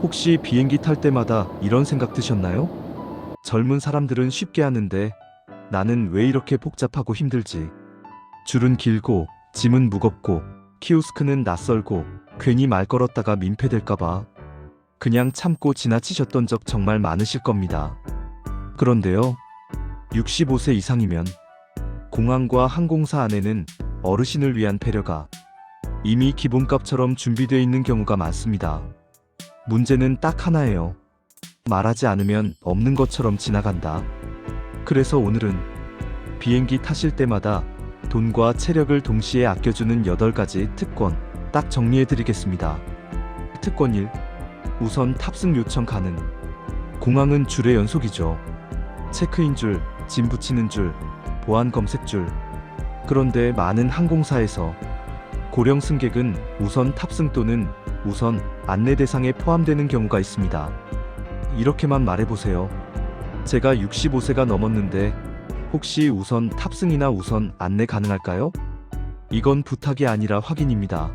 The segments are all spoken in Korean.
혹시 비행기 탈 때마다 이런 생각 드셨나요? 젊은 사람들은 쉽게 하는데 나는 왜 이렇게 복잡하고 힘들지? 줄은 길고 짐은 무겁고 키오스크는 낯설고 괜히 말 걸었다가 민폐될까봐 그냥 참고 지나치셨던 적 정말 많으실 겁니다. 그런데요, 65세 이상이면 공항과 항공사 안에는 어르신을 위한 배려가 이미 기본값처럼 준비되어 있는 경우가 많습니다. 문제는 딱 하나예요. 말하지 않으면 없는 것처럼 지나간다. 그래서 오늘은 비행기 타실 때마다 돈과 체력을 동시에 아껴주는 8가지 특권 딱 정리해드리겠습니다. 특권 1. 우선 탑승 요청 가능. 공항은 줄의 연속이죠. 체크인 줄, 짐 붙이는 줄, 보안 검색 줄. 그런데 많은 항공사에서 고령 승객은 우선 탑승 또는 우선 안내 대상에 포함되는 경우가 있습니다. 이렇게만 말해보세요. 제가 65세가 넘었는데 혹시 우선 탑승이나 우선 안내 가능할까요? 이건 부탁이 아니라 확인입니다.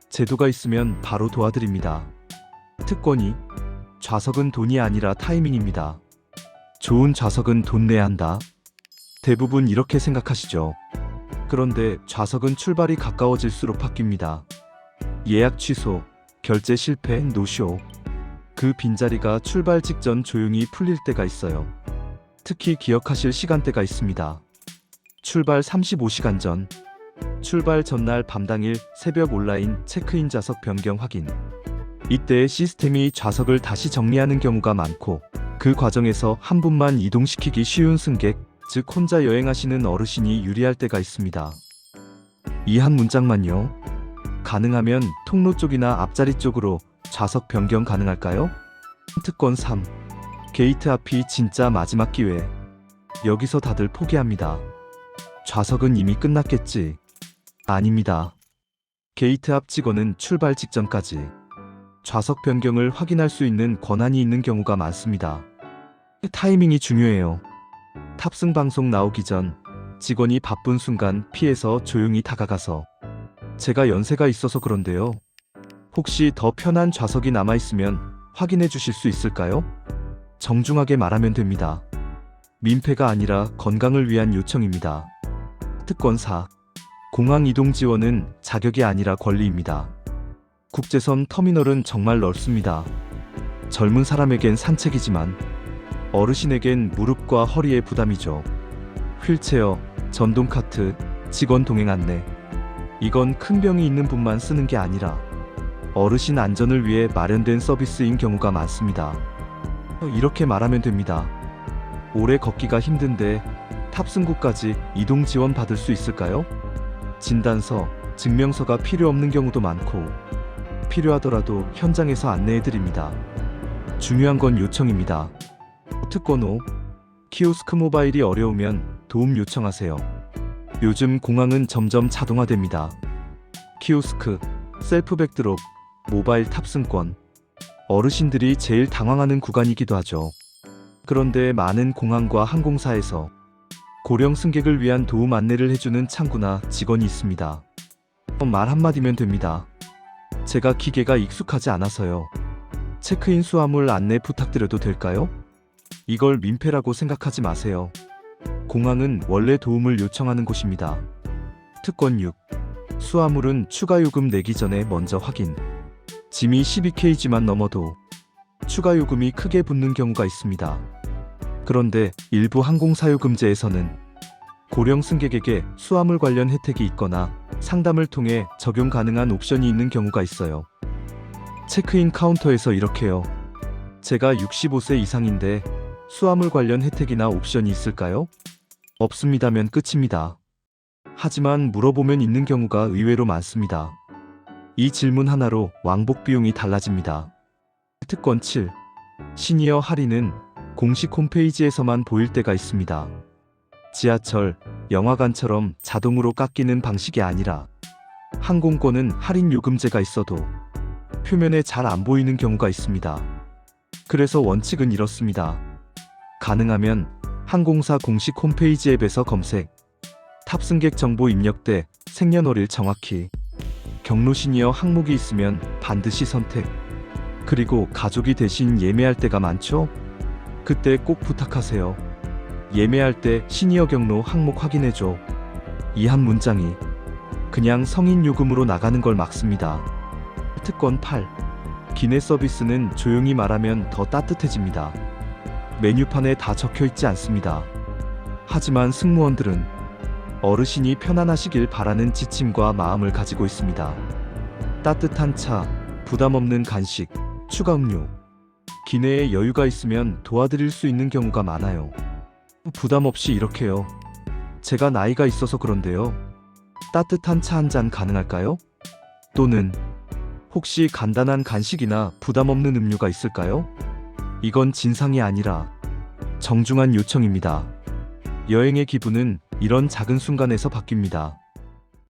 제도가 있으면 바로 도와드립니다. 특권 2. 좌석은 돈이 아니라 타이밍입니다. 좋은 좌석은 돈 내야 한다. 대부분 이렇게 생각하시죠. 그런데 좌석은 출발이 가까워질수록 바뀝니다. 예약 취소, 결제 실패, 노쇼. 그 빈자리가 출발 직전 조용히 풀릴 때가 있어요. 특히 기억하실 시간대가 있습니다. 출발 35시간 전, 출발 전날 밤 당일 새벽 온라인 체크인 좌석 변경 확인. 이때 시스템이 좌석을 다시 정리하는 경우가 많고 그 과정에서 한 분만 이동시키기 쉬운 승객, 즉 혼자 여행하시는 어르신이 유리할 때가 있습니다. 이 한 문장만요. 가능하면 통로 쪽이나 앞자리 쪽으로 좌석 변경 가능할까요? 특권 3. 게이트 앞이 진짜 마지막 기회. 여기서 다들 포기합니다. 좌석은 이미 끝났겠지. 아닙니다. 게이트 앞 직원은 출발 직전까지 좌석 변경을 확인할 수 있는 권한이 있는 경우가 많습니다. 타이밍이 중요해요. 탑승 방송 나오기 전 직원이 바쁜 순간 피해서 조용히 다가가서 제가 연세가 있어서 그런데요. 혹시 더 편한 좌석이 남아있으면 확인해 주실 수 있을까요? 정중하게 말하면 됩니다. 민폐가 아니라 건강을 위한 요청입니다. 특권 4. 공항 이동 지원은 자격이 아니라 권리입니다. 국제선 터미널은 정말 넓습니다. 젊은 사람에겐 산책이지만 어르신에겐 무릎과 허리에 부담이죠. 휠체어, 전동카트, 직원 동행 안내. 이건 큰 병이 있는 분만 쓰는 게 아니라 어르신 안전을 위해 마련된 서비스인 경우가 많습니다. 이렇게 말하면 됩니다. 오래 걷기가 힘든데 탑승구까지 이동 지원 받을 수 있을까요? 진단서, 증명서가 필요 없는 경우도 많고 필요하더라도 현장에서 안내해드립니다. 중요한 건 요청입니다. 특권 5. 키오스크 모바일이 어려우면 도움 요청하세요. 요즘 공항은 점점 자동화됩니다. 키오스크, 셀프 백드롭, 모바일 탑승권. 어르신들이 제일 당황하는 구간이기도 하죠. 그런데 많은 공항과 항공사에서 고령 승객을 위한 도움 안내를 해주는 창구나 직원이 있습니다. 말 한마디면 됩니다. 제가 기계가 익숙하지 않아서요. 체크인 수화물 안내 부탁드려도 될까요? 이걸 민폐라고 생각하지 마세요. 공항은 원래 도움을 요청하는 곳입니다. 특권 6. 수화물은 추가 요금 내기 전에 먼저 확인. 짐이 12kg만 넘어도 추가 요금이 크게 붙는 경우가 있습니다. 그런데 일부 항공사요금제에서는 고령 승객에게 수화물 관련 혜택이 있거나 상담을 통해 적용 가능한 옵션이 있는 경우가 있어요. 체크인 카운터에서 이렇게요. 제가 65세 이상인데 수화물 관련 혜택이나 옵션이 있을까요? 없습니다면 끝입니다. 하지만 물어보면 있는 경우가 의외로 많습니다. 이 질문 하나로 왕복 비용이 달라집니다. 특권 7. 시니어 할인은 공식 홈페이지에서만 보일 때가 있습니다. 지하철, 영화관처럼 자동으로 깎이는 방식이 아니라 항공권은 할인 요금제가 있어도 표면에 잘 안 보이는 경우가 있습니다. 그래서 원칙은 이렇습니다. 가능하면 항공사 공식 홈페이지 앱에서 검색, 탑승객 정보 입력대, 생년월일 정확히, 경로 시니어 항목이 있으면 반드시 선택. 그리고 가족이 대신 예매할 때가 많죠? 그때 꼭 부탁하세요. 예매할 때 시니어 경로 항목 확인해줘. 이 한 문장이 그냥 성인 요금으로 나가는 걸 막습니다. 특권 8. 기내 서비스는 조용히 말하면 더 따뜻해집니다. 메뉴판에 다 적혀 있지 않습니다. 하지만 승무원들은 어르신이 편안하시길 바라는 지침과 마음을 가지고 있습니다. 따뜻한 차, 부담 없는 간식, 추가 음료. 기내에 여유가 있으면 도와드릴 수 있는 경우가 많아요. 부담 없이 이렇게요. 제가 나이가 있어서 그런데요. 따뜻한 차 한 잔 가능할까요? 또는 혹시 간단한 간식이나 부담 없는 음료가 있을까요? 이건 진상이 아니라 정중한 요청입니다. 여행의 기분은 이런 작은 순간에서 바뀝니다.